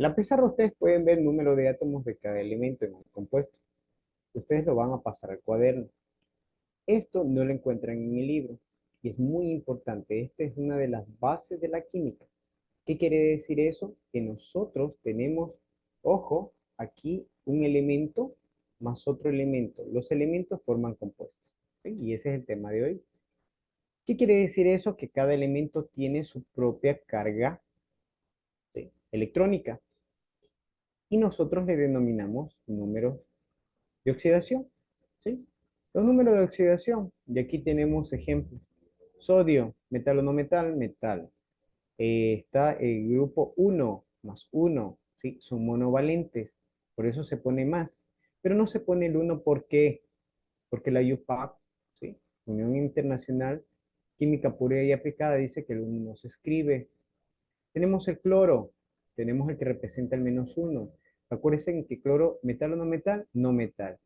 En la pizarra ustedes pueden ver el número de átomos de cada elemento en el compuesto. Ustedes lo van a pasar al cuaderno. Esto no lo encuentran en el libro y es muy importante. Esta es una de las bases de la química. ¿Qué quiere decir eso? Que nosotros tenemos, ojo, aquí un elemento más otro elemento. Los elementos forman compuestos. ¿Sí? Y ese es el tema de hoy. ¿Qué quiere decir eso? Que cada elemento tiene su propia carga, ¿sí?, electrónica. Y nosotros le denominamos números de oxidación. ¿Sí? Los números de oxidación. Y aquí tenemos ejemplos. Sodio, metal o no metal, metal. Está el grupo 1 más 1, ¿sí? Son monovalentes, por eso se pone más. Pero no se pone el 1, ¿por qué? Porque la UPAC, ¿sí?, Unión Internacional Química Pura y Aplicada, dice que el 1 no se escribe. Tenemos el cloro, tenemos el que representa el menos 1. Acuérdense que cloro, metal o no metal, no metal.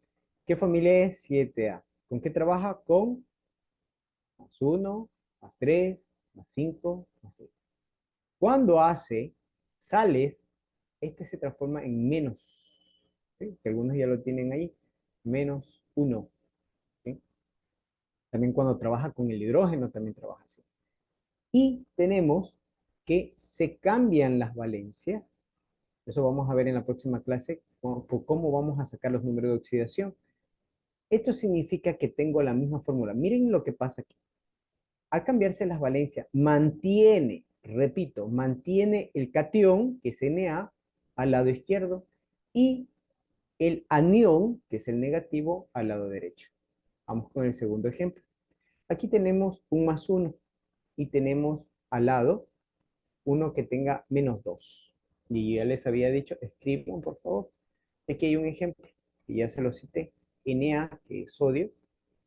¿Qué familia es? 7A. ¿Con qué trabaja? Con más 1, más 3, más 5, más 6. Cuando hace sales, este se transforma en menos, ¿sí?, que algunos ya lo tienen ahí, menos 1. ¿Sí? También cuando trabaja con el hidrógeno, también trabaja así. Y tenemos que se cambian las valencias. Eso vamos a ver en la próxima clase, cómo vamos a sacar los números de oxidación. Esto significa que tengo la misma fórmula. Miren lo que pasa aquí. Al cambiarse las valencias, mantiene, repito, mantiene el catión, que es Na, al lado izquierdo, y el anión, que es el negativo, al lado derecho. Vamos con el segundo ejemplo. Aquí tenemos un más 1 y tenemos al lado uno que tenga menos 2. Y ya les había dicho, escriban por favor. Aquí hay un ejemplo, y ya se lo cité. Na, que es sodio,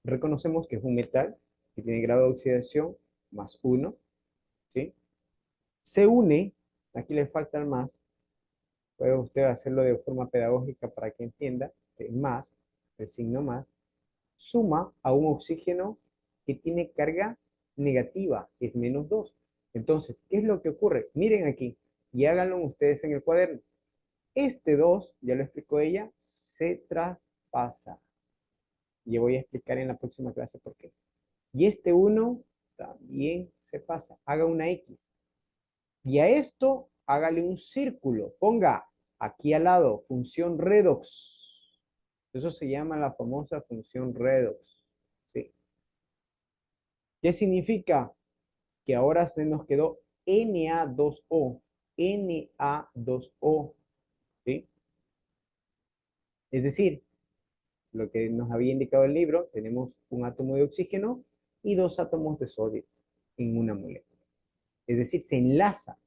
reconocemos que es un metal que tiene grado de oxidación más 1, ¿sí? Se une, aquí le falta el más, puede usted hacerlo de forma pedagógica para que entienda, el más, el signo más, suma a un oxígeno que tiene carga negativa, que es menos 2. Entonces, ¿qué es lo que ocurre? Miren aquí, y háganlo ustedes en el cuaderno. Este 2, ya lo explicó ella, se traspasa. Y voy a explicar en la próxima clase por qué. Y este 1 también se pasa. Haga una X. Y a esto, hágale un círculo. Ponga aquí al lado, función redox. Eso se llama la famosa función redox. ¿Sí? ¿Qué significa? Que ahora se nos quedó Na2O. Na2O. ¿Sí? Es decir, lo que nos había indicado el libro, tenemos un átomo de oxígeno y dos átomos de sodio en una molécula. Es decir, se enlaza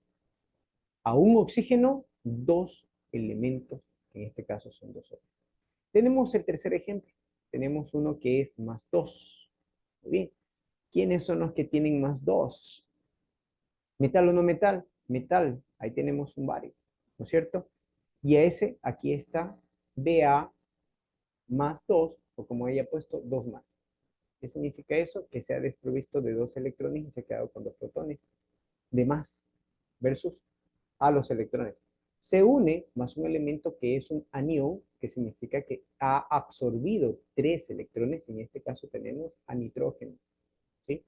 a un oxígeno dos elementos, en este caso son dos sólidos. Tenemos el tercer ejemplo. Tenemos uno que es más 2. Muy bien. ¿Quiénes son los que tienen más 2? ¿Metal o no metal? Metal. Ahí tenemos un bario, ¿no es cierto? Y a ese, aquí está Ba más 2, o como ella ha puesto, 2 más. ¿Qué significa eso? Que se ha desprovisto de 2 electrones y se ha quedado con 2 protones de más versus a los electrones. Se une más un elemento que es un anión, que significa que ha absorbido 3 electrones, y en este caso tenemos a nitrógeno. ¿Sí?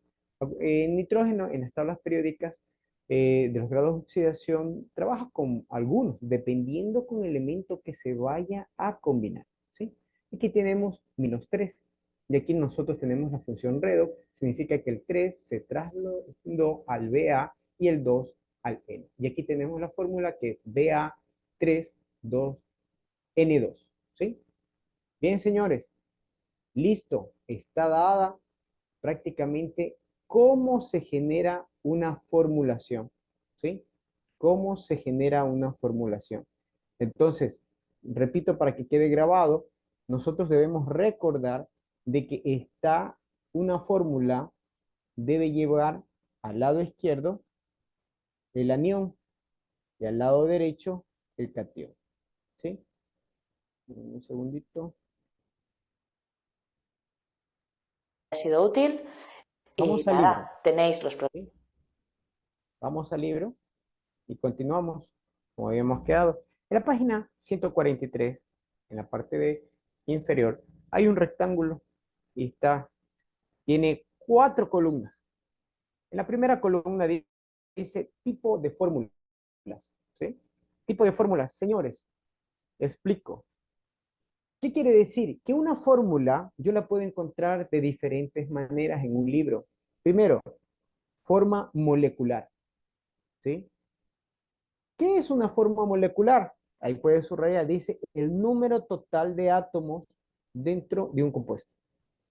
Nitrógeno en las tablas periódicas de los grados de oxidación trabaja con algunos, dependiendo con el elemento que se vaya a combinar. ¿Sí? Aquí tenemos menos 3. Y aquí nosotros tenemos la función redox, significa que el 3 se trasladó al Ba y el 2 al N. Y aquí tenemos la fórmula que es Ba3,2N2. ¿Sí? Bien, señores, listo, está dada prácticamente cómo se genera una formulación, ¿sí? ¿Cómo se genera una formulación? Entonces, repito para que quede grabado, nosotros debemos recordar de que una fórmula debe llevar al lado izquierdo el anión y al lado derecho el catión, ¿sí? Un segundito. Ha sido útil y Vamos al libro, nada, tenéis los ¿sí? Vamos al libro y continuamos. como habíamos quedado. En la página 143, en la parte de inferior, hay un rectángulo y tiene 4 columnas. En la primera columna dice tipo de fórmulas, ¿sí? Tipo de fórmulas, señores, explico. ¿Qué quiere decir? Que una fórmula yo la puedo encontrar de diferentes maneras en un libro. Primero, forma molecular, ¿sí? ¿Qué es una forma molecular? Ahí puedes subrayar, dice el número total de átomos dentro de un compuesto.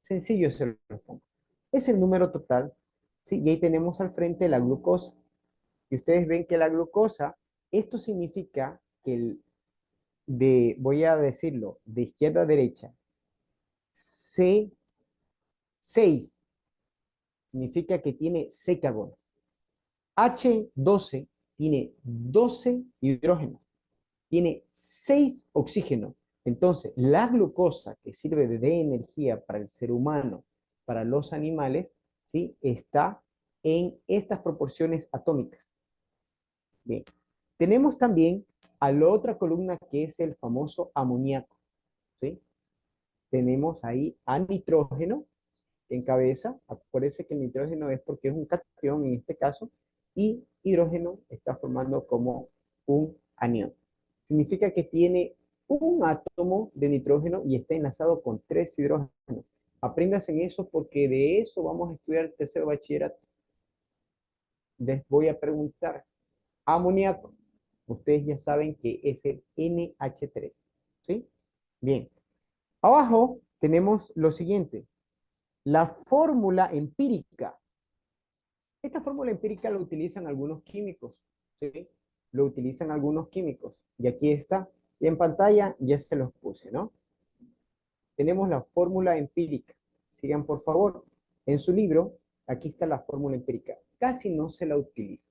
Sencillo se lo pongo. Es el número total, ¿sí? Y ahí tenemos al frente la glucosa. Y ustedes ven que la glucosa, esto significa que voy a decirlo, de izquierda a derecha, C6 significa que tiene 6 carbonos. H12 tiene 12 hidrógenos, tiene 6 oxígenos. Entonces, la glucosa que sirve de energía para el ser humano, para los animales, ¿sí? Está en estas proporciones atómicas. Bien. Tenemos también a la otra columna que es el famoso amoníaco, ¿sí? Tenemos ahí a nitrógeno en cabeza. Acuérdense que el nitrógeno es porque es un cation en este caso, y hidrógeno está formando como un anión. Significa que tiene un átomo de nitrógeno y está enlazado con 3 hidrógenos. Apréndanse en eso porque de eso vamos a estudiar el tercer bachillerato. Les voy a preguntar, amoníaco, ustedes ya saben que es el NH3, ¿sí? Bien, abajo tenemos lo siguiente, la fórmula empírica. Esta fórmula empírica lo utilizan algunos químicos, ¿sí? Lo utilizan algunos químicos. Y aquí está. Y en pantalla ya se los puse, ¿no? Tenemos la fórmula empírica. Sigan, por favor. En su libro, aquí está la fórmula empírica. Casi no se la utiliza,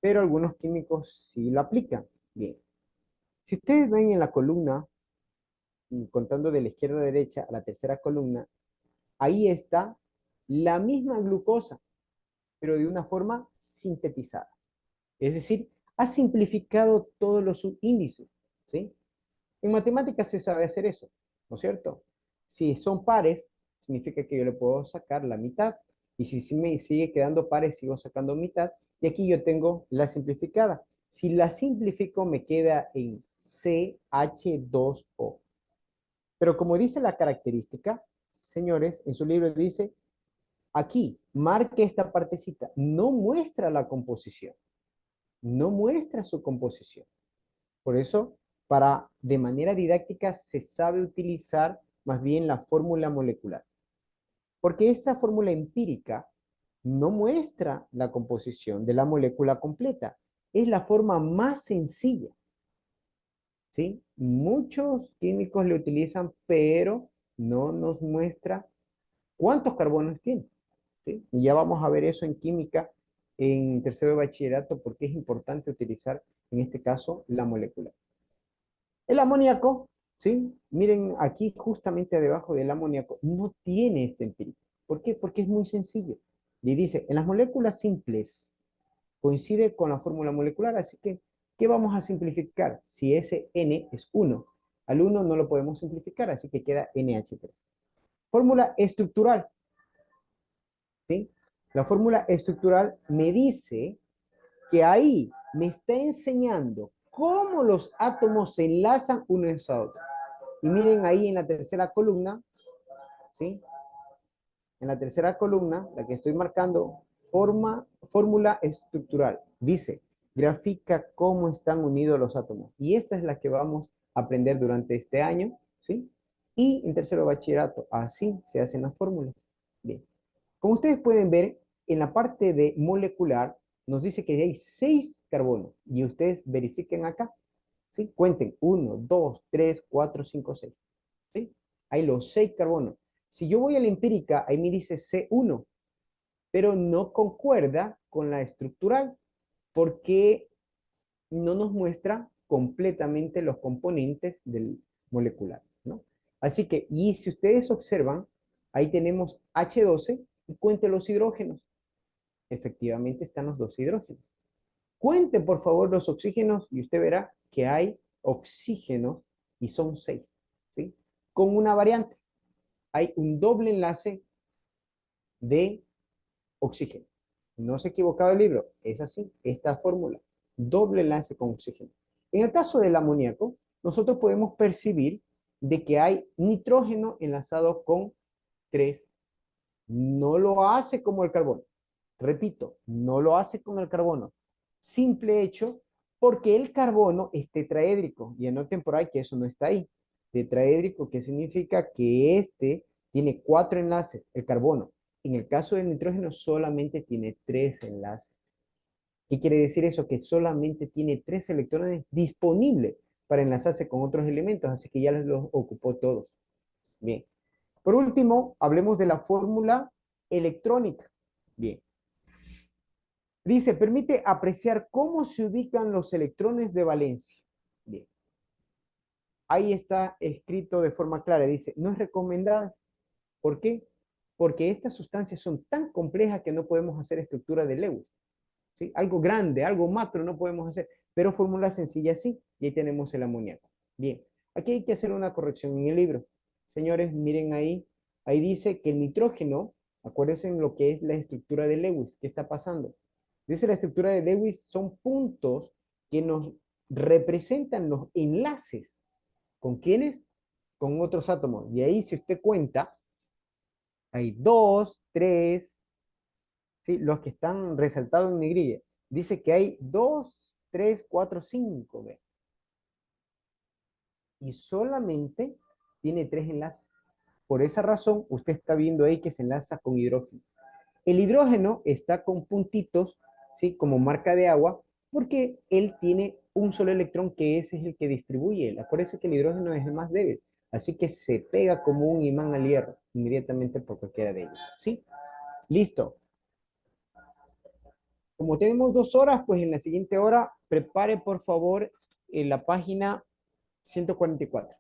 pero algunos químicos sí lo aplican. Bien. Si ustedes ven en la columna, contando de la izquierda a la derecha a la tercera columna, ahí está la misma glucosa, pero de una forma sintetizada. Es decir, ha simplificado todos los subíndices, ¿sí? En matemáticas se sabe hacer eso, ¿no es cierto? Si son pares, significa que yo le puedo sacar la mitad, y si me sigue quedando pares, sigo sacando mitad, y aquí yo tengo la simplificada. Si la simplifico, me queda en CH2O. Pero como dice la característica, señores, en su libro dice, aquí, marque esta partecita, no muestra la composición, no muestra su composición. Por eso, de manera didáctica se sabe utilizar más bien la fórmula molecular. Porque esa fórmula empírica no muestra la composición de la molécula completa. Es la forma más sencilla, ¿sí? Muchos químicos le utilizan, pero no nos muestra cuántos carbonos tiene, ¿sí? Y ya vamos a ver eso en química en tercero de bachillerato, porque es importante utilizar, en este caso, la molécula. El amoníaco, ¿sí? Miren aquí justamente debajo del amoníaco, no tiene este empírico. ¿Por qué? Porque es muy sencillo. Y dice, en las moléculas simples coincide con la fórmula molecular, así que, ¿qué vamos a simplificar? Si ese N es 1, al 1 no lo podemos simplificar, así que queda NH3. Fórmula estructural, ¿sí? La fórmula estructural me dice que ahí me está enseñando cómo los átomos se enlazan unos a otros. Y miren ahí en la tercera columna, ¿sí? En la tercera columna, la que estoy marcando, fórmula estructural. Dice, grafica cómo están unidos los átomos. Y esta es la que vamos a aprender durante este año, ¿sí? Y en tercero de bachillerato, así se hacen las fórmulas. Bien. Como ustedes pueden ver, en la parte de molecular, nos dice que hay 6 carbonos. Y ustedes verifiquen acá, ¿sí? Cuenten, 1, 2, 3, 4, 5, 6. ¿Sí? Hay los 6 carbonos. Si yo voy a la empírica, ahí me dice C1, pero no concuerda con la estructural, porque no nos muestra completamente los componentes del molecular, ¿no? Así que, y si ustedes observan, ahí tenemos H12 y cuente los hidrógenos. Efectivamente están los 2 hidrógenos. Cuente por favor los oxígenos y usted verá que hay oxígenos y son 6, ¿sí? Con una variante. Hay un doble enlace de oxígeno. No se ha equivocado el libro, es así, esta fórmula. Doble enlace con oxígeno. En el caso del amoníaco, nosotros podemos percibir de que hay nitrógeno enlazado con 3. No lo hace como el carbono. Repito, no lo hace con el carbono. Simple hecho, porque el carbono es tetraédrico. Y anoten por ahí que eso no está ahí. Tetraédrico, que significa que este tiene 4 enlaces, el carbono. En el caso del nitrógeno solamente tiene 3 enlaces. ¿Qué quiere decir eso? Que solamente tiene 3 electrones disponibles para enlazarse con otros elementos, así que ya los ocupó todos. Bien. Por último, hablemos de la fórmula electrónica. Bien. Dice, permite apreciar cómo se ubican los electrones de valencia. Bien. Ahí está escrito de forma clara. Dice, no es recomendada. ¿Por qué? Porque estas sustancias son tan complejas que no podemos hacer estructura de Lewis. ¿Sí? Algo grande, algo macro no podemos hacer, pero fórmula sencilla sí. Y ahí tenemos el amoníaco. Bien. Aquí hay que hacer una corrección en el libro. Señores, miren ahí. Ahí dice que el nitrógeno, acuérdense en lo que es la estructura de Lewis. ¿Qué está pasando? Dice la estructura de Lewis son puntos que nos representan los enlaces. ¿Con quiénes? Con otros átomos. Y ahí, si usted cuenta, hay 2, 3, ¿sí? Los que están resaltados en negrilla. Dice que hay 2, 3, 4, 5. ¿Ve? Y solamente tiene 3 enlaces. Por esa razón, usted está viendo ahí que se enlaza con hidrógeno. El hidrógeno está con puntitos, ¿sí? Como marca de agua, porque él tiene un solo electrón que ese es el que distribuye. Acuérdense que el hidrógeno es el más débil, así que se pega como un imán al hierro, inmediatamente por cualquiera de ellos, ¿sí? Listo. Como tenemos 2 horas, pues en la siguiente hora, prepare por favor la página 144.